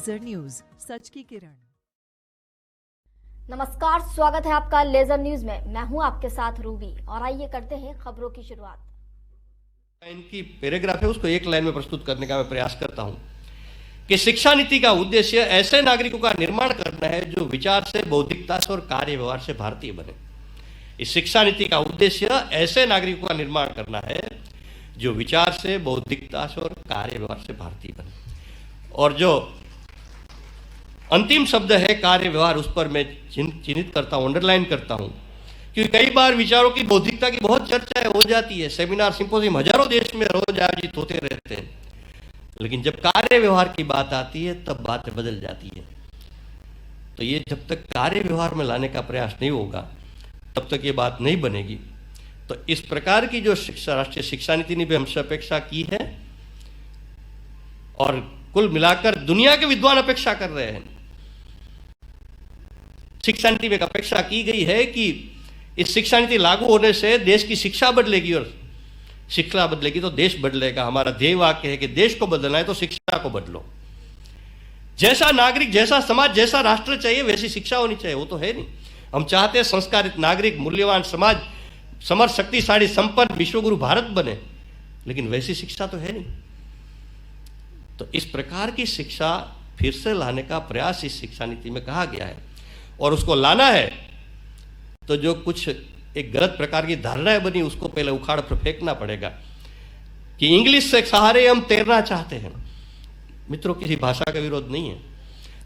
Laser news, सच की किरण। नमस्कार, स्वागत है आपका लेजर न्यूज में। मैं हूं आपके साथ रूबी और आइए करते हैं खबरों की शुरुआत। इनकी पैराग्राफ है, उसको एक लाइन में प्रस्तुत करने का मैं प्रयास करता हूं कि शिक्षा नीति का उद्देश्य ऐसे नागरिकों का निर्माण करना है जो विचार से, बौद्धिकता से और कार्य व्यवहार से भारतीय बने। इस शिक्षा नीति का उद्देश्य ऐसे नागरिकों का निर्माण करना है जो विचार से, बौद्धिकता से और कार्य व्यवहार से भारतीय बने। और जो अंतिम शब्द है कार्य व्यवहार, उस पर मैं चिन्हित करता हूं, अंडरलाइन करता हूं, क्योंकि कई बार विचारों की, बौद्धिकता की बहुत चर्चा हो जाती है, सेमिनार, सिंपोजियम हजारों देश में रोज आयोजित होते रहते हैं, लेकिन जब कार्य व्यवहार की बात आती है तब बातें बदल जाती है। तो ये जब तक कार्य व्यवहार में लाने का प्रयास नहीं होगा तब तक ये बात नहीं बनेगी। तो इस प्रकार की जो राष्ट्रीय शिक्षा नीति ने भी हमसे अपेक्षा की है और कुल मिलाकर दुनिया के विद्वान अपेक्षा कर रहे हैं। शिक्षा नीति में एक अपेक्षा की गई है कि इस शिक्षा नीति लागू होने से देश की शिक्षा बदलेगी और शिक्षा बदलेगी तो देश बदलेगा। हमारा ध्येय वाक्य है कि देश को बदलना है तो शिक्षा को बदलो। जैसा नागरिक, जैसा समाज, जैसा राष्ट्र चाहिए वैसी शिक्षा होनी चाहिए, वो तो है नहीं। हम चाहते हैं संस्कारित नागरिक, मूल्यवान समाज, समर्थ, शक्तिशाली, संपन्न विश्वगुरु भारत बने, लेकिन वैसी शिक्षा तो है नहीं। तो इस प्रकार की शिक्षा फिर से लाने का प्रयास इस शिक्षा नीति में कहा गया है और उसको लाना है तो जो कुछ एक गलत प्रकार की धारणाएं बनी उसको पहले उखाड़ पर फेंकना पड़ेगा कि इंग्लिश से सहारे हम तैरना चाहते हैं। मित्रों, किसी भाषा का विरोध नहीं है,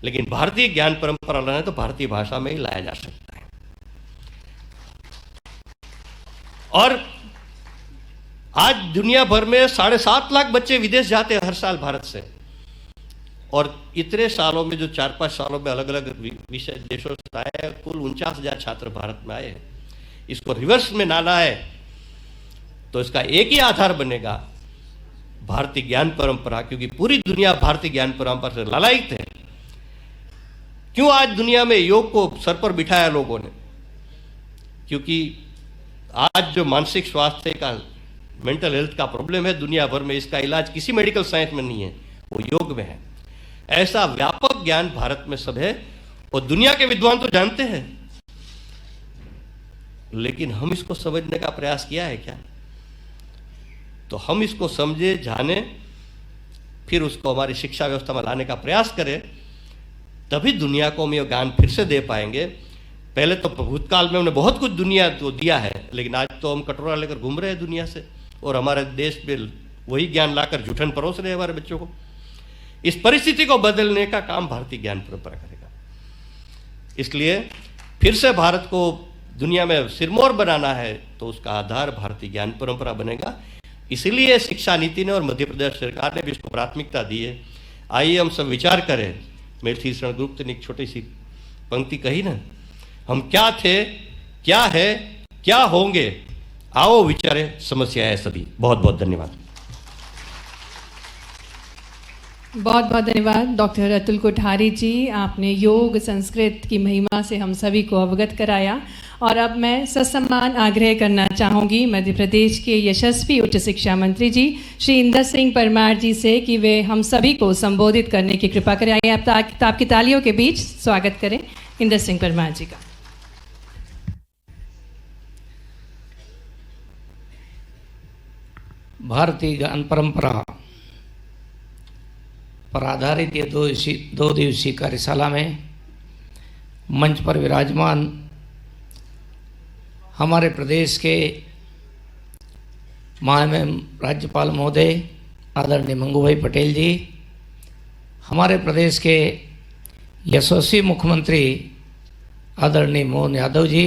लेकिन भारतीय ज्ञान परंपरा लाना है तो भारतीय भाषा में ही लाया जा सकता है। और आज दुनिया भर में 7.5 लाख बच्चे विदेश जाते हैं हर साल भारत से, और इतने सालों में, जो 4-5 सालों में अलग अलग विषय देशों से आए, कुल 49,000 छात्र भारत में आए हैं। इसको रिवर्स में लाना है तो इसका एक ही आधार बनेगा, भारतीय ज्ञान परंपरा, क्योंकि पूरी दुनिया भारतीय ज्ञान परंपरा से लालायित है। क्यों आज दुनिया में योग को सर पर बिठाया लोगों ने? क्योंकि आज जो मानसिक स्वास्थ्य का, मेंटल हेल्थ का प्रॉब्लम है दुनिया भर में, इसका इलाज किसी मेडिकल साइंस में नहीं है, वो योग में है। ऐसा व्यापक ज्ञान भारत में सब है और दुनिया के विद्वान तो जानते हैं, लेकिन हम इसको समझने का प्रयास किया है क्या? तो हम इसको समझे, जाने, फिर उसको हमारी शिक्षा व्यवस्था में लाने का प्रयास करें, तभी दुनिया को हम ये ज्ञान फिर से दे पाएंगे। पहले तो भूतकाल में हमने बहुत कुछ दुनिया को दिया है, लेकिन आज तो हम कटोरा लेकर घूम रहे हैं दुनिया से, और हमारे देश में वही ज्ञान लाकर जूठन परोस रहे हैं हमारे बच्चों को। इस परिस्थिति को बदलने का काम भारतीय ज्ञान परंपरा करेगा। इसलिए फिर से भारत को दुनिया में सिरमौर बनाना है तो उसका आधार भारतीय ज्ञान परंपरा बनेगा। इसीलिए शिक्षा नीति ने और मध्य प्रदेश सरकार ने भी इसको प्राथमिकता दी है। आइए हम सब विचार करें। मेथिल शरण गुप्त ने एक छोटी सी पंक्ति कही ना, हम क्या थे, क्या है, क्या होंगे, आओ विचारे, समस्या है सभी। बहुत बहुत धन्यवाद। बहुत बहुत धन्यवाद डॉक्टर अतुल कोठारी जी। आपने योग संस्कृत की महिमा से हम सभी को अवगत कराया। और अब मैं ससम्मान आग्रह करना चाहूँगी मध्य प्रदेश के यशस्वी उच्च शिक्षा मंत्री जी श्री इंदर सिंह परमार जी से कि वे हम सभी को संबोधित करने की कृपा करें। आइए आप आपकी तालियों के बीच स्वागत करें इंदर सिंह परमार जी का। भारतीय ज्ञान परंपरा पर आधारित ये 2 दिवसीय कार्यशाला में मंच पर विराजमान हमारे प्रदेश के माननीय राज्यपाल महोदय आदरणीय मंगूभाई पटेल जी, हमारे प्रदेश के यशस्वी मुख्यमंत्री आदरणीय मोहन यादव जी,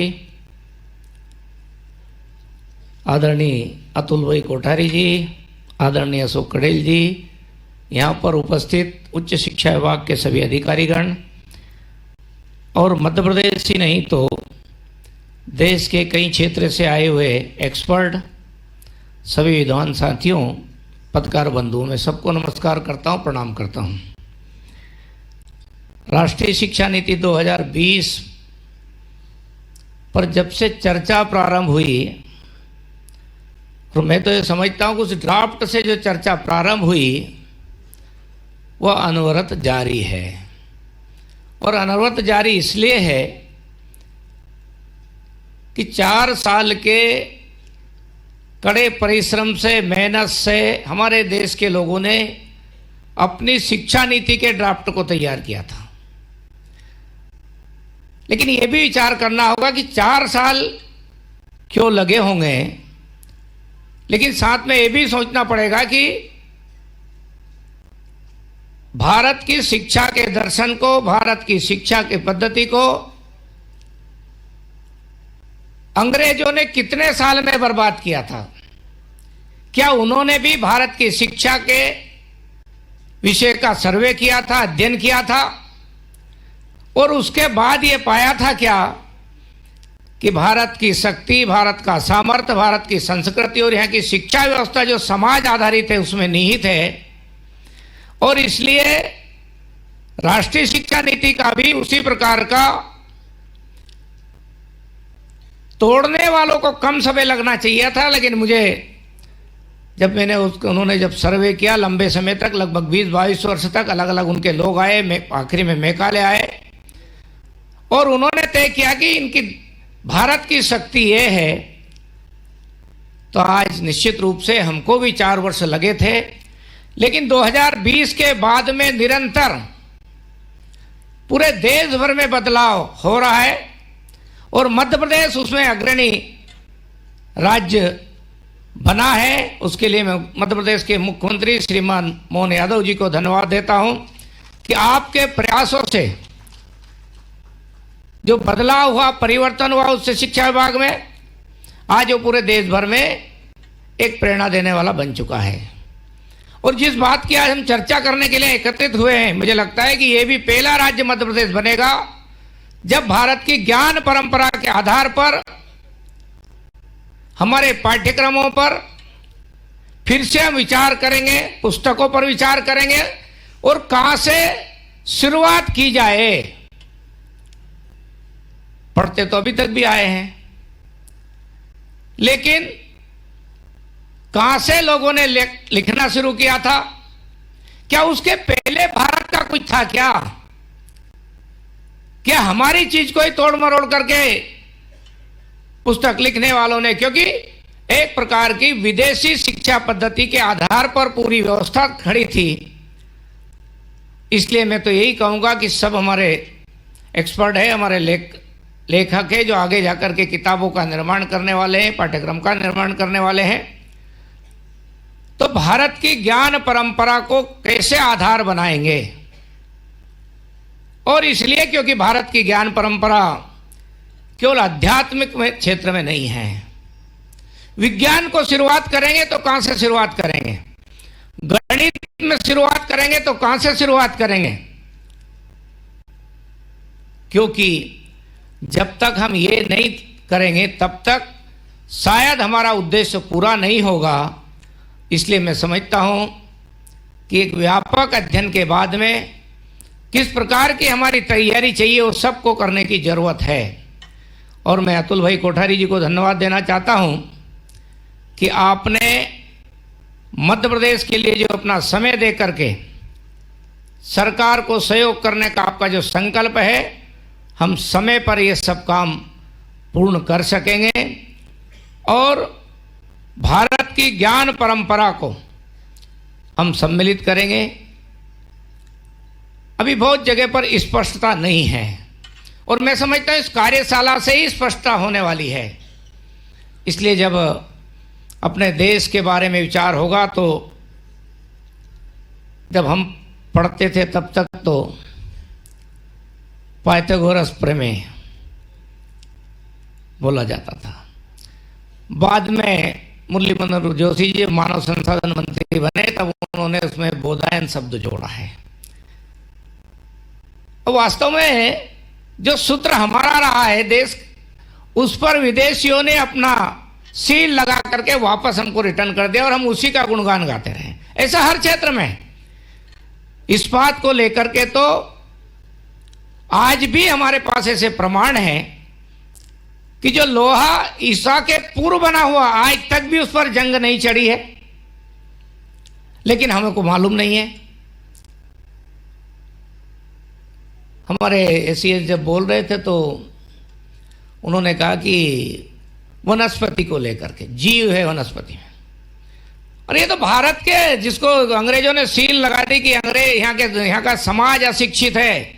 आदरणीय अतुल भाई कोठारी जी, आदरणीय अशोक कड़ेल जी, यहाँ पर उपस्थित उच्च शिक्षा विभाग के सभी अधिकारीगण और मध्य प्रदेश ही नहीं तो देश के कई क्षेत्र से आए हुए एक्सपर्ट, सभी विद्वान साथियों, पत्रकार बंधुओं में सबको नमस्कार करता हूँ, प्रणाम करता हूँ। राष्ट्रीय शिक्षा नीति 2020 पर जब से चर्चा प्रारंभ हुई, और मैं तो ये समझता हूँ कि उस ड्राफ्ट से जो चर्चा प्रारंभ हुई वह अनवरत जारी है। और अनवरत जारी इसलिए है कि 4 साल के कड़े परिश्रम से, मेहनत से हमारे देश के लोगों ने अपनी शिक्षा नीति के ड्राफ्ट को तैयार किया था। लेकिन यह भी विचार करना होगा कि 4 साल क्यों लगे होंगे, लेकिन साथ में यह भी सोचना पड़ेगा कि भारत की शिक्षा के दर्शन को, भारत की शिक्षा की पद्धति को अंग्रेजों ने कितने साल में बर्बाद किया था। क्या उन्होंने भी भारत की शिक्षा के विषय का सर्वे किया था, अध्ययन किया था, और उसके बाद ये पाया था क्या कि भारत की शक्ति, भारत का सामर्थ्य, भारत की संस्कृति और यहाँ की शिक्षा व्यवस्था जो समाज आधारित है उसमें निहित है, और इसलिए राष्ट्रीय शिक्षा नीति का भी उसी प्रकार का तोड़ने वालों को कम समय लगना चाहिए था। लेकिन मुझे जब उन्होंने जब सर्वे किया लंबे समय तक, लगभग 20-22 वर्ष तक अलग अलग उनके लोग आए, आखिरी में मेकाले आए, और उन्होंने तय किया कि इनकी भारत की शक्ति ये है, तो आज निश्चित रूप से हमको भी 4 वर्ष लगे थे, लेकिन 2020 के बाद में निरंतर पूरे देश भर में बदलाव हो रहा है, और मध्य प्रदेश उसमें अग्रणी राज्य बना है। उसके लिए मैं मध्य प्रदेश के मुख्यमंत्री श्रीमान मोहन यादव जी को धन्यवाद देता हूं कि आपके प्रयासों से जो बदलाव हुआ, परिवर्तन हुआ, उससे शिक्षा विभाग में आज वो पूरे देश भर में एक प्रेरणा देने वाला बन चुका है। और जिस बात की आज हम चर्चा करने के लिए एकत्रित हुए हैं, मुझे लगता है कि ये भी पहला राज्य मध्य प्रदेश बनेगा जब भारत की ज्ञान परंपरा के आधार पर हमारे पाठ्यक्रमों पर फिर से हम विचार करेंगे, पुस्तकों पर विचार करेंगे, और कहां से शुरुआत की जाए। पढ़ते तो अभी तक भी आए हैं, लेकिन कहां से लोगों ने लिखना शुरू किया था? क्या उसके पहले भारत का कुछ था क्या? क्या हमारी चीज को ही तोड़ मरोड़ करके पुस्तक लिखने वालों ने, क्योंकि एक प्रकार की विदेशी शिक्षा पद्धति के आधार पर पूरी व्यवस्था खड़ी थी, इसलिए मैं तो यही कहूंगा कि सब हमारे एक्सपर्ट है, हमारे लेखक है, जो आगे जाकर के किताबों का निर्माण करने वाले हैं, पाठ्यक्रम का निर्माण करने वाले हैं, तो भारत की ज्ञान परंपरा को कैसे आधार बनाएंगे। और इसलिए क्योंकि भारत की ज्ञान परंपरा केवल आध्यात्मिक क्षेत्र में नहीं है। विज्ञान को शुरुआत करेंगे तो कहां से शुरुआत करेंगे? गणित में शुरुआत करेंगे तो कहां से शुरुआत करेंगे? क्योंकि जब तक हम ये नहीं करेंगे तब तक शायद हमारा उद्देश्य पूरा नहीं होगा। इसलिए मैं समझता हूं कि एक व्यापक अध्ययन के बाद में किस प्रकार की हमारी तैयारी चाहिए, वो सबको करने की जरूरत है। और मैं अतुल भाई कोठारी जी को धन्यवाद देना चाहता हूं कि आपने मध्य प्रदेश के लिए जो अपना समय दे करके सरकार को सहयोग करने का आपका जो संकल्प है, हम समय पर ये सब काम पूर्ण कर सकेंगे और भारत की ज्ञान परंपरा को हम सम्मिलित करेंगे। अभी बहुत जगह पर स्पष्टता नहीं है और मैं समझता हूं इस कार्यशाला से ही स्पष्टता होने वाली है। इसलिए जब अपने देश के बारे में विचार होगा तो जब हम पढ़ते थे तब तक तो पाइथागोरस प्रमेय बोला जाता था। बाद में मुरली मनोहर जोशी जी मानव संसाधन मंत्री बने तब उन्होंने उसमें बोधायन शब्द जोड़ा है। वास्तव में जो सूत्र हमारा रहा है देश, उस पर विदेशियों ने अपना सील लगा करके वापस हमको रिटर्न कर दिया और हम उसी का गुणगान गाते रहे। ऐसा हर क्षेत्र में इस बात को लेकर के तो आज भी हमारे पास ऐसे प्रमाण हैं कि जो लोहा ईसा के पूर्व बना हुआ, आज तक भी उस पर जंग नहीं चढ़ी है, लेकिन हमें को मालूम नहीं है। हमारे एसीएस जब बोल रहे थे तो उन्होंने कहा कि वनस्पति को लेकर के, जीव है वनस्पति में। और ये तो भारत के, जिसको अंग्रेजों ने सील लगा दी कि अंग्रेज यहाँ का समाज अशिक्षित है,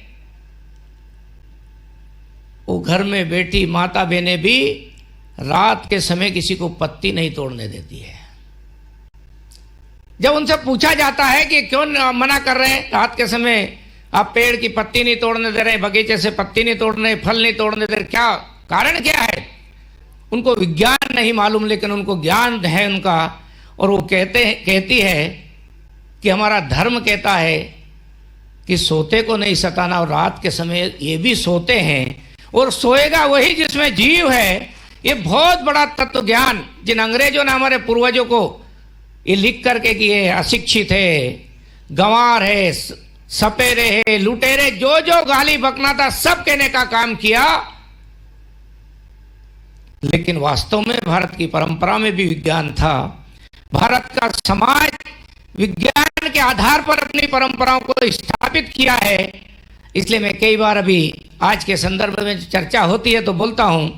वो घर में बैठी माता बहनें भी रात के समय किसी को पत्ती नहीं तोड़ने देती है। जब उनसे पूछा जाता है कि क्यों मना कर रहे हैं, रात के समय आप पेड़ की पत्ती नहीं तोड़ने दे रहे, बगीचे से पत्ती नहीं तोड़ने, फल नहीं तोड़ने दे रहे, क्या कारण क्या है? उनको विज्ञान नहीं मालूम, लेकिन उनको ज्ञान है उनका। और वो कहती है कि हमारा धर्म कहता है कि सोते को नहीं सताना, और रात के समय ये भी सोते हैं, और सोएगा वही जिसमें जीव है। ये बहुत बड़ा तत्व ज्ञान जिन अंग्रेजों ने हमारे पूर्वजों को ये लिख करके कि ये अशिक्षित है, गंवार है, सपेरे है, लुटेरे, जो जो गाली बकना था सब कहने का काम किया। लेकिन वास्तव में भारत की परंपरा में भी विज्ञान था। भारत का समाज विज्ञान के आधार पर अपनी परंपराओं को स्थापित किया है। इसलिए मैं कई बार अभी आज के संदर्भ में चर्चा होती है तो बोलता हूं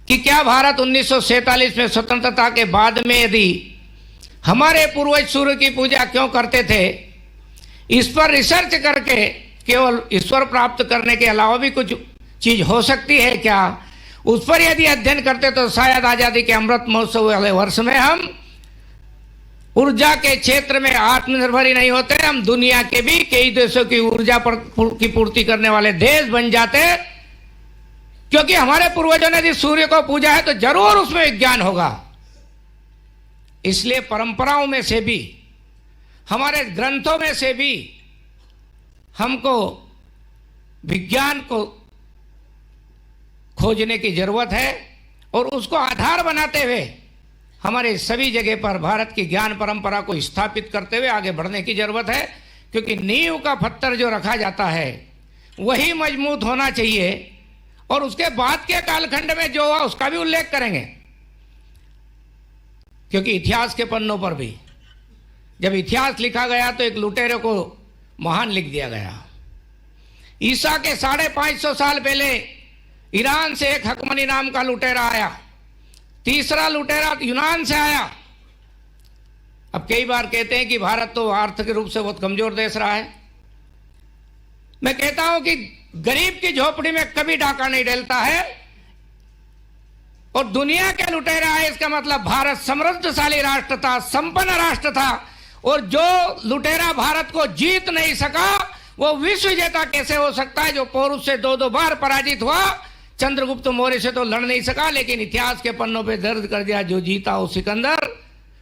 कि क्या भारत 1947 में स्वतंत्रता के बाद में यदि हमारे पूर्वज सूर्य की पूजा क्यों करते थे, इस पर रिसर्च करके केवल ईश्वर प्राप्त करने के अलावा भी कुछ चीज हो सकती है क्या, उस पर यदि अध्ययन करते तो शायद आजादी के अमृत महोत्सव वाले वर्ष में हम ऊर्जा के क्षेत्र में आत्मनिर्भर ही नहीं होते, हम दुनिया के भी कई देशों की ऊर्जा की पूर्ति करने वाले देश बन जाते। क्योंकि हमारे पूर्वजों ने यदि सूर्य को पूजा है तो जरूर उसमें विज्ञान होगा। इसलिए परंपराओं में से भी, हमारे ग्रंथों में से भी हमको विज्ञान को खोजने की जरूरत है, और उसको आधार बनाते हुए हमारे सभी जगह पर भारत की ज्ञान परंपरा को स्थापित करते हुए आगे बढ़ने की जरूरत है। क्योंकि नींव का पत्थर जो रखा जाता है वही मजबूत होना चाहिए, और उसके बाद के कालखंड में जो हुआ उसका भी उल्लेख करेंगे। क्योंकि इतिहास के पन्नों पर भी जब इतिहास लिखा गया तो एक लुटेरे को महान लिख दिया गया। ईसा के 550 साल पहले ईरान से एक हकमनी नाम का लुटेरा आया, तीसरा लुटेरा यूनान से आया। अब कई बार कहते हैं कि भारत तो आर्थिक रूप से बहुत कमजोर देश रहा है। मैं कहता हूं कि गरीब की झोपड़ी में कभी डाका नहीं डलता है, और दुनिया के लुटेरा आए इसका मतलब भारत समृद्धशाली राष्ट्र था, संपन्न राष्ट्र था। और जो लुटेरा भारत को जीत नहीं सका वो विश्व विजेता कैसे हो सकता है? जो पौरुष से 2-2 बार पराजित हुआ, चंद्रगुप्त मौर्य से तो लड़ नहीं सका, लेकिन इतिहास के पन्नों पे दर्ज कर दिया जो जीता वो सिकंदर,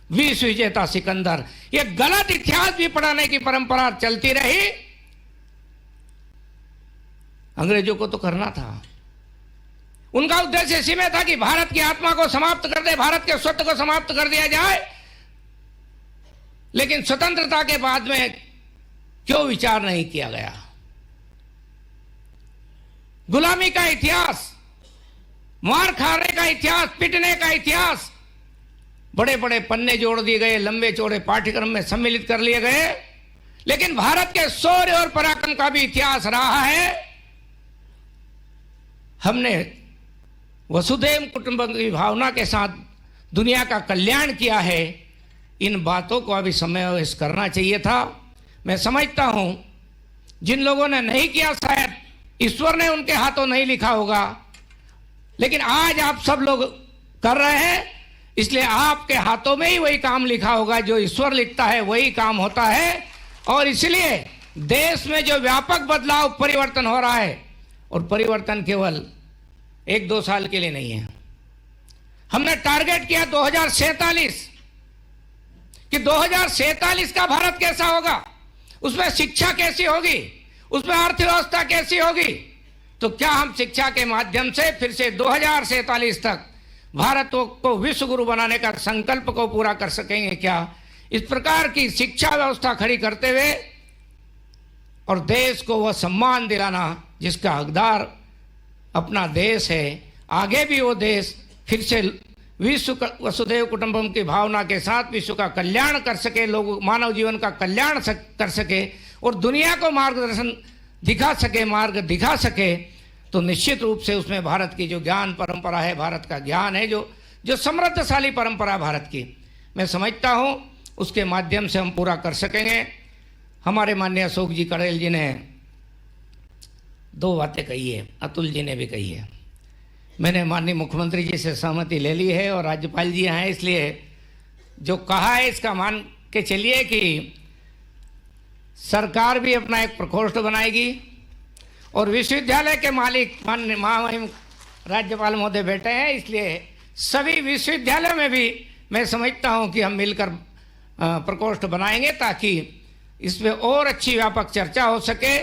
विश्व विजेता सिकंदर। ये गलत इतिहास भी पढ़ाने की परंपरा चलती रही। अंग्रेजों को तो करना था, उनका उद्देश्य इसी में था कि भारत की आत्मा को समाप्त कर दे, भारत के स्वत्व को समाप्त कर दिया जाए। लेकिन स्वतंत्रता के बाद में क्यों विचार नहीं किया गया? गुलामी का इतिहास, मार खाने का इतिहास, पिटने का इतिहास बड़े बड़े पन्ने जोड़ दिए गए, लंबे चौड़े पाठ्यक्रम में सम्मिलित कर लिए गए। लेकिन भारत के शौर्य और पराक्रम का भी इतिहास रहा है। हमने वसुधैव कुटुंबकम की भावना के साथ दुनिया का कल्याण किया है। इन बातों को अभी समावेश करना चाहिए था। मैं समझता हूं जिन लोगों ने नहीं किया शायद ईश्वर ने उनके हाथों नहीं लिखा होगा, लेकिन आज आप सब लोग कर रहे हैं, इसलिए आपके हाथों में ही वही काम लिखा होगा। जो ईश्वर लिखता है वही काम होता है। और इसलिए देश में जो व्यापक बदलाव, परिवर्तन हो रहा है, और परिवर्तन केवल 1-2 साल के लिए नहीं है। हमने टारगेट किया 2047 कि 2047 का भारत कैसा होगा, उसमें शिक्षा कैसी होगी, उसमें अर्थव्यवस्था कैसी होगी। तो क्या हम शिक्षा के माध्यम से फिर से 2047 तक भारत को विश्व गुरु बनाने का संकल्प को पूरा कर सकेंगे क्या? इस प्रकार की शिक्षा व्यवस्था खड़ी करते हुए और देश को वह सम्मान दिलाना जिसका हकदार अपना देश है, आगे भी वो देश फिर से विश्व वसुधैव कुटुंबकम की भावना के साथ विश्व का कल्याण कर सके, लोग मानव जीवन का कल्याण कर सके और दुनिया को मार्गदर्शन दिखा सके, मार्ग दिखा सके, तो निश्चित रूप से उसमें भारत की जो ज्ञान परंपरा है, भारत का ज्ञान है, जो समृद्धशाली परंपरा भारत की, मैं समझता हूँ उसके माध्यम से हम पूरा कर सकेंगे। हमारे माननीय अशोक जी कड़ेल जी ने 2 बातें कही है, अतुल जी ने भी कही है। मैंने माननीय मुख्यमंत्री जी से सहमति ले ली है और राज्यपाल जी हैं, इसलिए जो कहा है इसका मान के चलिए कि सरकार भी अपना एक प्रकोष्ठ बनाएगी और विश्वविद्यालय के मालिक माननीय महामहिम राज्यपाल महोदय बैठे हैं, इसलिए सभी विश्वविद्यालयों में भी मैं समझता हूं कि हम मिलकर प्रकोष्ठ बनाएंगे ताकि इसमें और अच्छी व्यापक चर्चा हो सके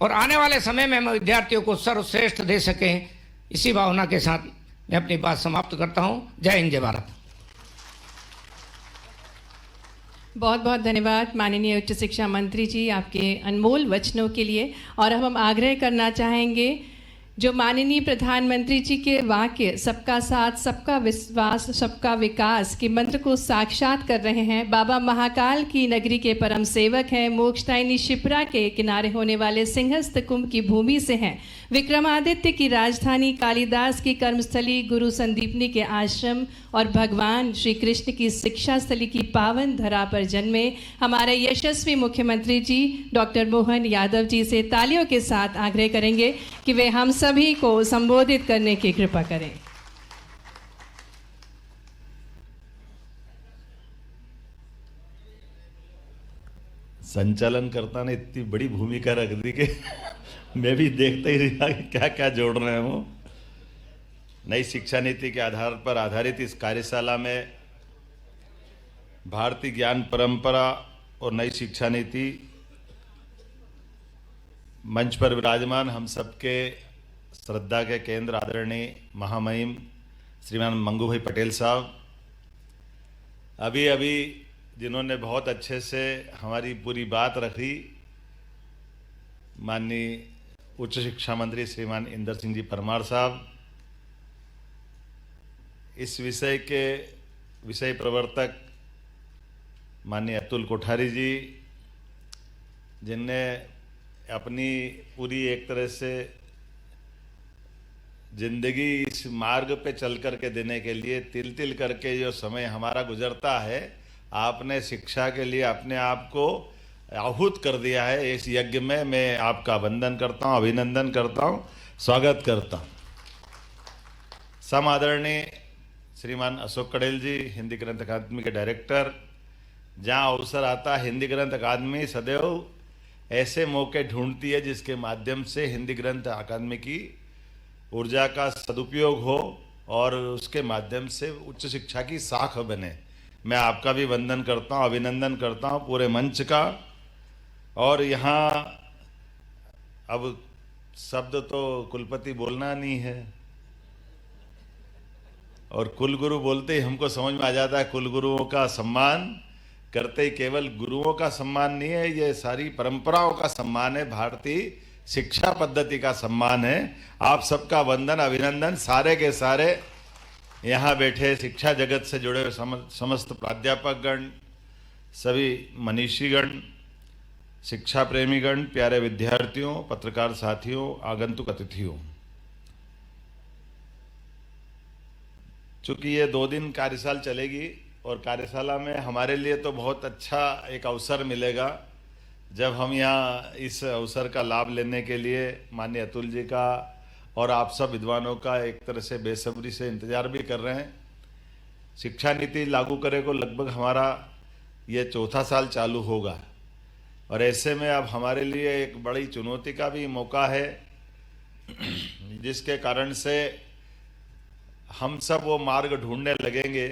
और आने वाले समय में हम विद्यार्थियों को सर्वश्रेष्ठ दे सकें। इसी भावना के साथ मैं अपनी बात समाप्त करता हूं। जय हिंद, जय भारत। बहुत बहुत धन्यवाद माननीय उच्च शिक्षा मंत्री जी आपके अनमोल वचनों के लिए। और अब हम आग्रह करना चाहेंगे जो माननीय प्रधानमंत्री जी के वाक्य सबका साथ, सबका विश्वास, सबका विकास के मंत्र को साक्षात कर रहे हैं, बाबा महाकाल की नगरी के परम सेवक हैं, मोक्षदायिनी शिप्रा के किनारे होने वाले सिंहस्थ कुंभ की भूमि से हैं, विक्रमादित्य की राजधानी कालिदास की कर्मस्थली गुरु संदीपनी के आश्रम और भगवान श्री कृष्ण की शिक्षा स्थली की पावन धरा पर जन्मे हमारे यशस्वी मुख्यमंत्री जी डॉक्टर मोहन यादव जी से तालियों के साथ आग्रह करेंगे कि वे हम सभी को संबोधित करने की कृपा करें। संचालनकर्ता ने इतनी बड़ी भूमिका रख दी कि मैं भी देखते ही रहा कि क्या क्या जोड़ रहे हैं वो। नई शिक्षा नीति के आधार पर आधारित इस कार्यशाला में भारतीय ज्ञान परंपरा और नई शिक्षा नीति मंच पर विराजमान हम सबके श्रद्धा के केंद्र आदरणीय महामहिम श्रीमान मंगू भाई पटेल साहब, अभी अभी जिन्होंने बहुत अच्छे से हमारी पूरी बात रखी, माननीय उच्च शिक्षा मंत्री श्रीमान इंदर सिंह जी परमार साहब, इस विषय के विषय प्रवर्तक माननीय अतुल कोठारी जी, जिनने अपनी पूरी एक तरह से जिंदगी इस मार्ग पे चल करके देने के लिए तिल तिल करके जो समय हमारा गुजरता है, आपने शिक्षा के लिए अपने आप को आहूत कर दिया है। इस यज्ञ में मैं आपका वंदन करता हूँ, अभिनंदन करता हूँ, स्वागत करता हूँ। सम आदरणीय श्रीमान अशोक कड़ेल जी, हिंदी ग्रंथ अकादमी के डायरेक्टर, जहाँ अवसर आता है हिंदी ग्रंथ अकादमी सदैव ऐसे मौके ढूंढती है जिसके माध्यम से हिंदी ग्रंथ अकादमी की ऊर्जा का सदुपयोग हो और उसके माध्यम से उच्च शिक्षा की साख बने। मैं आपका भी वंदन करता हूँ, अभिनंदन करता हूँ पूरे मंच का। और यहाँ अब शब्द तो कुलपति बोलना नहीं है और कुलगुरु बोलते ही हमको समझ में आ जाता है कुलगुरुओं का सम्मान करते ही केवल गुरुओं का सम्मान नहीं है, ये सारी परंपराओं का सम्मान है, भारतीय शिक्षा पद्धति का सम्मान है। आप सबका वंदन अभिनंदन, सारे के सारे यहाँ बैठे शिक्षा जगत से जुड़े समस्त प्राध्यापकगण, सभी मनीषीगण, शिक्षा प्रेमीगण, प्यारे विद्यार्थियों, पत्रकार साथियों, आगंतुक अतिथियों, चूंकि ये 2 दिन कार्यशाला चलेगी और कार्यशाला में हमारे लिए तो बहुत अच्छा एक अवसर मिलेगा जब हम यहाँ इस अवसर का लाभ लेने के लिए माननीय अतुल जी का और आप सब विद्वानों का एक तरह से बेसब्री से इंतजार भी कर रहे हैं। शिक्षा नीति लागू करे को लगभग हमारा ये 4था साल चालू होगा और ऐसे में अब हमारे लिए एक बड़ी चुनौती का भी मौका है, जिसके कारण से हम सब वो मार्ग ढूंढने लगेंगे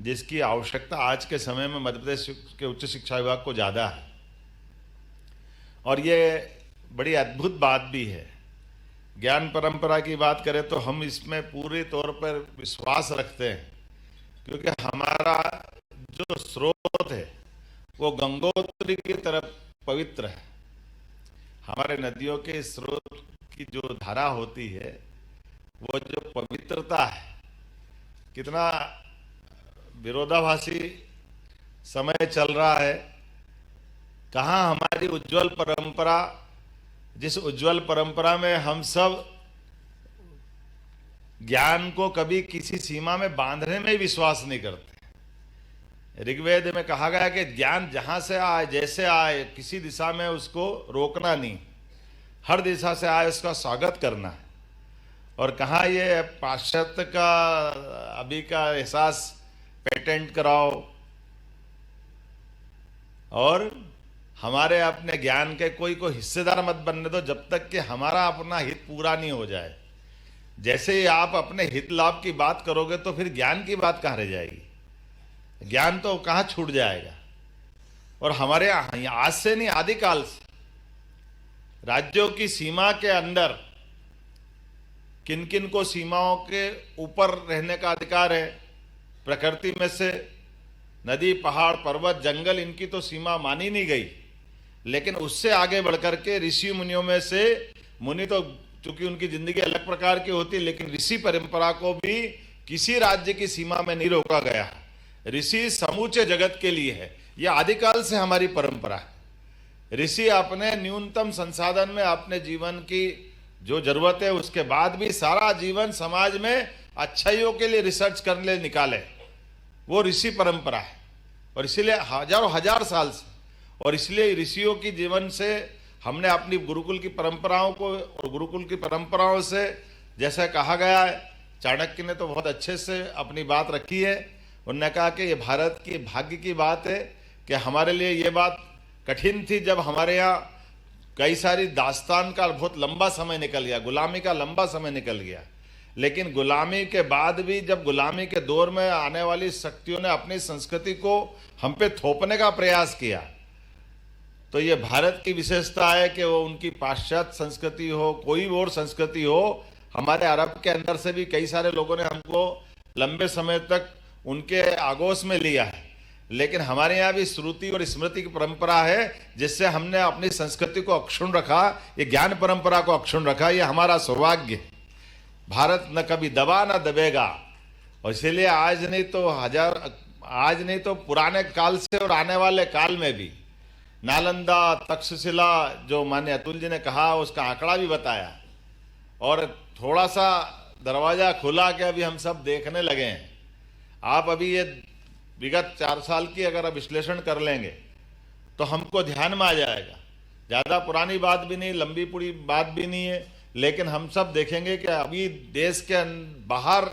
जिसकी आवश्यकता आज के समय में मध्य प्रदेश के उच्च शिक्षा विभाग को ज़्यादा है। और ये बड़ी अद्भुत बात भी है। ज्ञान परंपरा की बात करें तो हम इसमें पूरे तौर पर विश्वास रखते हैं, क्योंकि हमारा जो स्रोत है वो गंगोत्री की तरफ पवित्र है। हमारे नदियों के स्रोत की जो धारा होती है, वो जो पवित्रता है, कितना विरोधाभासी समय चल रहा है, कहाँ हमारी उज्जवल परंपरा जिस उज्जवल परंपरा में हम सब ज्ञान को कभी किसी सीमा में बांधने में विश्वास नहीं करते। ऋग्वेद में कहा गया कि ज्ञान जहां से आए, जैसे आए, किसी दिशा में उसको रोकना नहीं, हर दिशा से आए उसका स्वागत करना है। और कहा ये पाश्चात्य का अभी का एहसास पेटेंट कराओ और हमारे अपने ज्ञान के कोई को हिस्सेदार मत बनने दो जब तक कि हमारा अपना हित पूरा नहीं हो जाए। जैसे ही आप अपने हित लाभ की बात करोगे तो फिर ज्ञान की बात कहाँ रह जाएगी, ज्ञान तो कहाँ छूट जाएगा। और हमारे आज से नहीं, आदिकाल से राज्यों की सीमा के अंदर किन किन को सीमाओं के ऊपर रहने का अधिकार है। प्रकृति में से नदी, पहाड़, पर्वत, जंगल, इनकी तो सीमा मानी नहीं गई, लेकिन उससे आगे बढ़कर के ऋषि मुनियों में से, मुनि तो चूंकि उनकी जिंदगी अलग प्रकार की होती, लेकिन ऋषि परंपरा को भी किसी राज्य की सीमा में नहीं रोका गया। ऋषि समूचे जगत के लिए है, यह आदिकाल से हमारी परंपरा है। ऋषि अपने न्यूनतम संसाधन में अपने जीवन की जो जरूरत है उसके बाद भी सारा जीवन समाज में अच्छाइयों के लिए रिसर्च करने लिए निकाले, वो ऋषि परंपरा है। और इसीलिए हजारों हजार साल से, और इसलिए ऋषियों की जीवन से हमने अपनी गुरुकुल की परंपराओं को, और गुरुकुल की परंपराओं से जैसा कहा गया है, चाणक्य ने तो बहुत अच्छे से अपनी बात रखी है। उन्होंने कहा कि ये भारत की भाग्य की बात है कि हमारे लिए ये बात कठिन थी जब हमारे यहाँ कई सारी दास्तान का बहुत लंबा समय निकल गया, गुलामी का लंबा समय निकल गया, लेकिन गुलामी के बाद भी जब गुलामी के दौर में आने वाली शक्तियों ने अपनी संस्कृति को हम पे थोपने का प्रयास किया, तो ये भारत की विशेषता है कि वो उनकी पाश्चात्य संस्कृति हो, कोई और संस्कृति हो, हमारे अरब के अंदर से भी कई सारे लोगों ने हमको लंबे समय तक उनके आगोश में लिया है, लेकिन हमारे यहाँ भी श्रुति और स्मृति की परंपरा है जिससे हमने अपनी संस्कृति को अक्षुण्ण रखा, ये ज्ञान परंपरा को अक्षुण्ण रखा। ये हमारा सौभाग्य है। भारत न कभी दबा न दबेगा, और इसीलिए आज नहीं तो पुराने काल से और आने वाले काल में भी नालंदा, तक्षशिला, जो माननीय अतुल जी ने कहा उसका आंकड़ा भी बताया, और थोड़ा सा दरवाजा खुला के अभी हम सब देखने लगे हैं। आप अभी ये विगत 4 साल की अगर विश्लेषण कर लेंगे तो हमको ध्यान में आ जाएगा। ज़्यादा पुरानी बात भी नहीं, लंबी पूरी बात भी नहीं है, लेकिन हम सब देखेंगे कि अभी देश के बाहर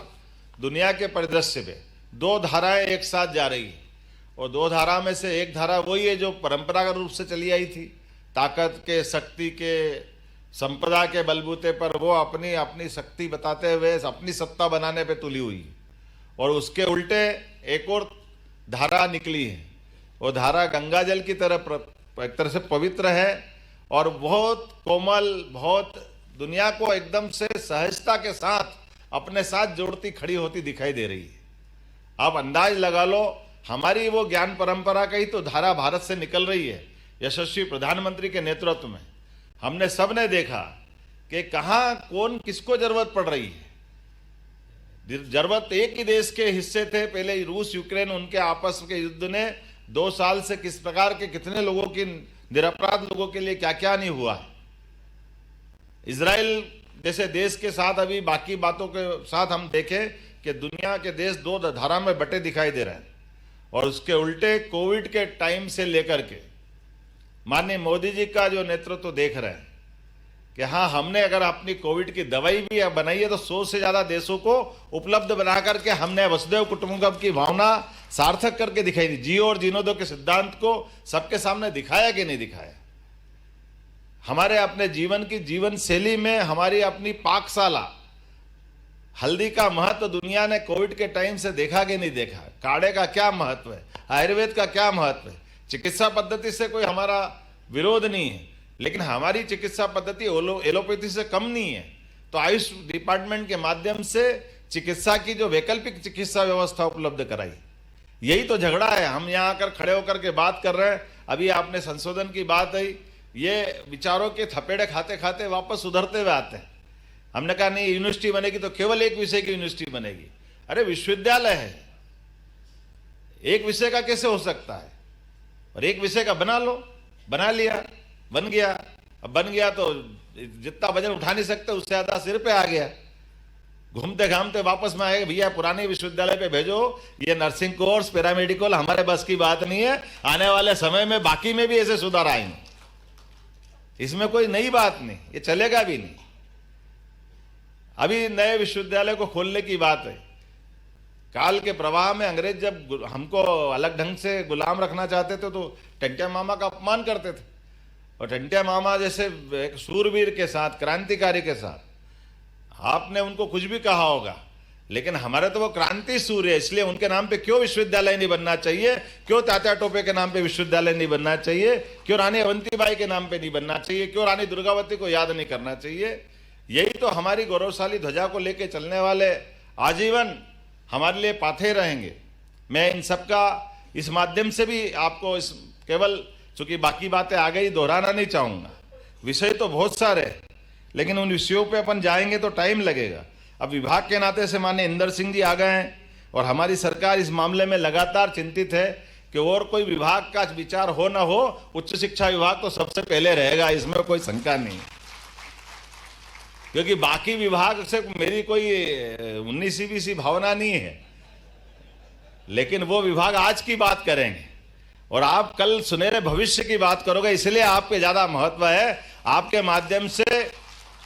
दुनिया के परिदृश्य में 2 धाराएं एक साथ जा रही है, और 2 धारा में से एक धारा वही है जो परंपरागत रूप से चली आई थी, ताकत के, शक्ति के, संपदा के बलबूते पर वो अपनी अपनी शक्ति बताते हुए अपनी सत्ता बनाने पे तुली हुई, और उसके उल्टे एक और धारा निकली है। वो धारा गंगा जल की तरह एक तरह से पवित्र है और बहुत कोमल, बहुत दुनिया को एकदम से सहजता के साथ अपने साथ जोड़ती खड़ी होती दिखाई दे रही है। आप अंदाज लगा लो, हमारी वो ज्ञान परंपरा का ही तो धारा भारत से निकल रही है। यशस्वी प्रधानमंत्री के नेतृत्व में हमने सबने देखा कि कहाँ कौन किसको जरूरत पड़ रही है। जरूरत एक ही देश के हिस्से थे, पहले रूस यूक्रेन, उनके आपस के युद्ध ने 2 साल से किस प्रकार के कितने लोगों की, निरपराध लोगों के लिए क्या क्या नहीं हुआ। इजराइल जैसे देश के साथ अभी बाकी बातों के साथ हम देखें कि दुनिया के देश 2 धारा में बटे दिखाई दे रहे हैं, और उसके उल्टे कोविड के टाइम से लेकर के माननीय मोदी जी का जो नेतृत्व देख रहे हैं कि हाँ, हमने अगर अपनी कोविड की दवाई भी बनाई है तो 100 से ज्यादा देशों को उपलब्ध बना करके हमने वसुधैव कुटुंबकम की भावना सार्थक करके दिखाई दी। जियो और जीनो दो के सिद्धांत को सबके सामने दिखाया कि नहीं दिखाया। हमारे अपने जीवन की जीवन शैली में हमारी अपनी पाकशाला, हल्दी का महत्व दुनिया ने कोविड के टाइम से देखा कि नहीं देखा। काढ़े का क्या महत्व है, आयुर्वेद का क्या महत्व है। चिकित्सा पद्धति से कोई हमारा विरोध नहीं है, लेकिन हमारी चिकित्सा पद्धति एलोपैथी से कम नहीं है। तो आयुष डिपार्टमेंट के माध्यम से चिकित्सा की जो वैकल्पिक चिकित्सा व्यवस्था उपलब्ध कराई, यही तो झगड़ा है। हम यहाँ आकर खड़े होकर के बात कर रहे हैं, अभी आपने संशोधन की बात आई, ये विचारों के थपेड़े खाते खाते वापस सुधरते हुए आते हैं। हमने कहा नहीं, यूनिवर्सिटी बनेगी तो केवल एक विषय की यूनिवर्सिटी बनेगी। अरे विश्वविद्यालय है, एक विषय का कैसे हो सकता है? और एक विषय का बना लो, बना लिया, बन गया। अब बन गया तो जितना वजन उठा नहीं सकते उससे ज्यादा सिर पे आ गया, घूमते घामते वापस में आए, भैया पुराने विश्वविद्यालय पे भेजो, ये नर्सिंग कोर्स पैरामेडिकल हमारे बस की बात नहीं है, आने वाले समय में बाकी में भी ऐसे सुधार आएंगे, इसमें कोई नई बात नहीं, ये चलेगा भी नहीं। अभी नए विश्वविद्यालय को खोलने की बात है। काल के प्रवाह में अंग्रेज जब हमको अलग ढंग से गुलाम रखना चाहते थे तो टंटिया मामा का अपमान करते थे, और टंटिया मामा जैसे एक सूरवीर के साथ, क्रांतिकारी के साथ आपने उनको कुछ भी कहा होगा, लेकिन हमारे तो वो क्रांति सूर्य है, इसलिए उनके नाम पे क्यों विश्वविद्यालय नहीं बनना चाहिए, क्यों तात्या टोपे के नाम पे विश्वविद्यालय नहीं बनना चाहिए, क्यों रानी अवंतीबाई के नाम पे नहीं बनना चाहिए, क्यों रानी दुर्गावती को याद नहीं करना चाहिए। यही तो हमारी गौरवशाली ध्वजा को लेके चलने वाले आजीवन हमारे लिए पाथे रहेंगे। मैं इन सबका इस माध्यम से भी आपको इस केवल चूंकि बाकी बातें आ गई दोहराना नहीं चाहूंगा, विषय तो बहुत सारे, लेकिन उन विषयों पे अपन जाएंगे तो टाइम लगेगा। अब विभाग के नाते से माननीय इंदर सिंह जी आ गए हैं और हमारी सरकार इस मामले में लगातार चिंतित है कि और कोई विभाग का विचार हो ना हो, उच्च शिक्षा विभाग तो सबसे पहले रहेगा, इसमें कोई शंका नहीं, क्योंकि बाकी विभाग से मेरी कोई 19-20 भावना नहीं है, लेकिन वो विभाग आज की बात करेंगे और आप कल सुनहरे भविष्य की बात करोगे, इसलिए आपके ज्यादा महत्व है। आपके माध्यम से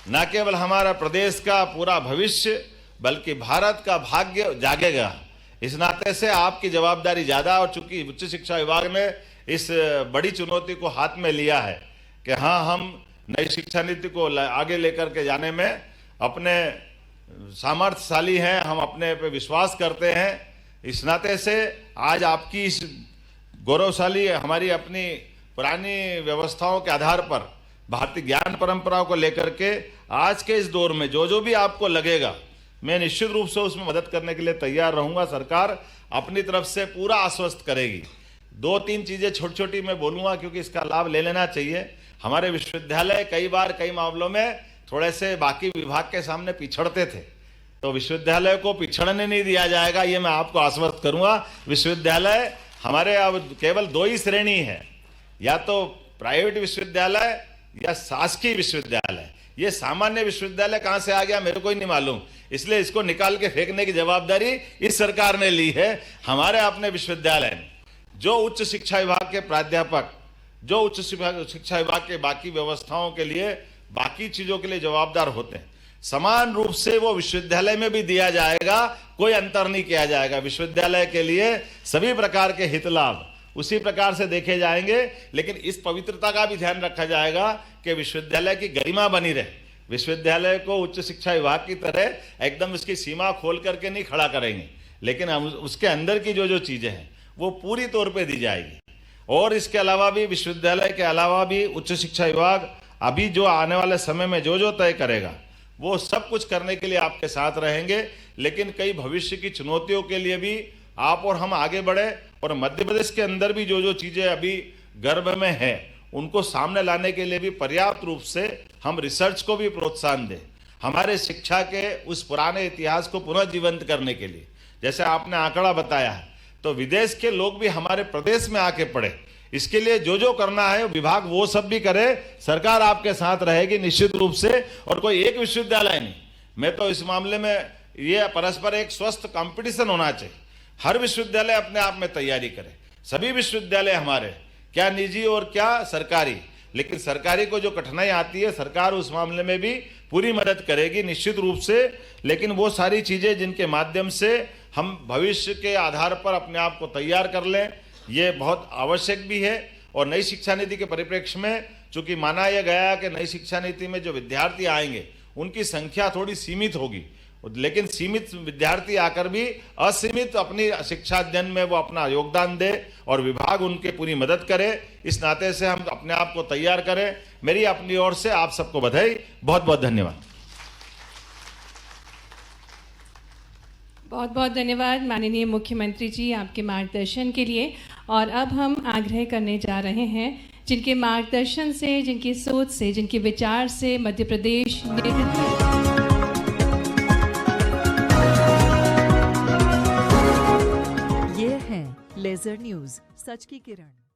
न केवल हमारा प्रदेश का पूरा भविष्य बल्कि भारत का भाग्य जागेगा। इस नाते से आपकी जवाबदारी ज्यादा, और चूंकि उच्च शिक्षा विभाग ने इस बड़ी चुनौती को हाथ में लिया है कि हाँ, हम नई शिक्षा नीति को आगे लेकर के जाने में अपने सामर्थ्यशाली हैं, हम अपने पे विश्वास करते हैं। इस नाते से आज आपकी इस गौरवशाली हमारी अपनी पुरानी व्यवस्थाओं के आधार पर भारतीय ज्ञान परंपराओं को लेकर के आज के इस दौर में जो भी आपको लगेगा, मैं निश्चित रूप से उसमें मदद करने के लिए तैयार रहूंगा। सरकार अपनी तरफ से पूरा आश्वस्त करेगी। 2-3 चीजें छोटी छोटी मैं बोलूंगा क्योंकि इसका लाभ ले लेना चाहिए। हमारे विश्वविद्यालय कई बार कई मामलों में थोड़े से बाकी विभाग के सामने पिछड़ते थे, तो विश्वविद्यालय को पिछड़ने नहीं दिया जाएगा, ये मैं आपको आश्वस्त करूंगा। विश्वविद्यालय हमारे अब केवल 2 ही श्रेणी है, या तो प्राइवेट विश्वविद्यालय या शासकीय विश्वविद्यालय। ये सामान्य विश्वविद्यालय कहां से आ गया मेरे को ही नहीं मालूम, इसलिए इसको निकाल के फेंकने की जवाबदारी इस सरकार ने ली है। हमारे अपने विश्वविद्यालय में जो उच्च शिक्षा विभाग के प्राध्यापक, जो उच्च शिक्षा विभाग के बाकी व्यवस्थाओं के लिए, बाकी चीजों के लिए जवाबदार होते हैं, समान रूप से वो विश्वविद्यालय में भी दिया जाएगा, कोई अंतर नहीं किया जाएगा। विश्वविद्यालय के लिए सभी प्रकार के हित लाभ उसी प्रकार से देखे जाएंगे, लेकिन इस पवित्रता का भी ध्यान रखा जाएगा कि विश्वविद्यालय की गरिमा बनी रहे। विश्वविद्यालय को उच्च शिक्षा विभाग की तरह एकदम इसकी सीमा खोल करके नहीं खड़ा करेंगे, लेकिन हम उसके अंदर की जो चीजें हैं वो पूरी तौर पे दी जाएगी। और इसके अलावा भी विश्वविद्यालय के अलावा भी उच्च शिक्षा विभाग अभी जो आने वाले समय में जो तय करेगा वो सब कुछ करने के लिए आपके साथ रहेंगे, लेकिन कई भविष्य की चुनौतियों के लिए भी आप और हम आगे बढ़े, और मध्य प्रदेश के अंदर भी जो चीजें अभी गर्भ में है उनको सामने लाने के लिए भी पर्याप्त रूप से हम रिसर्च को भी प्रोत्साहन दें। हमारे शिक्षा के उस पुराने इतिहास को पुनः जीवंत करने के लिए, जैसे आपने आंकड़ा बताया है, तो विदेश के लोग भी हमारे प्रदेश में आके पढ़े। इसके लिए जो करना है विभाग वो सब भी करे, सरकार आपके साथ रहेगी निश्चित रूप से। और कोई एक विश्वविद्यालय नहीं, मैं तो इस मामले में ये परस्पर एक स्वस्थ कंपटीशन होना चाहिए। हर विश्वविद्यालय अपने आप में तैयारी करे, सभी विश्वविद्यालय हमारे, क्या निजी और क्या सरकारी, लेकिन सरकारी को जो कठिनाई आती है सरकार उस मामले में भी पूरी मदद करेगी निश्चित रूप से। लेकिन वो सारी चीजें जिनके माध्यम से हम भविष्य के आधार पर अपने आप को तैयार कर लें, ये बहुत आवश्यक भी है। और नई शिक्षा नीति के परिप्रेक्ष्य में चूंकि माना यह गया कि नई शिक्षा नीति में जो विद्यार्थी आएंगे उनकी संख्या थोड़ी सीमित होगी, लेकिन सीमित विद्यार्थी आकर भी असीमित अपनी शिक्षा अध्ययन में वो अपना योगदान दे और विभाग उनके पूरी मदद करे। इस नाते से हम अपने आप को तैयार करें। मेरी अपनी ओर से आप सबको बधाई, बहुत बहुत धन्यवाद। बहुत बहुत धन्यवाद माननीय मुख्यमंत्री जी आपके मार्गदर्शन के लिए। और अब हम आग्रह करने जा रहे हैं जिनके मार्गदर्शन से, जिनकी सोच से, जिनके विचार से मध्य प्रदेश ये है लेजर न्यूज, सच की किरण।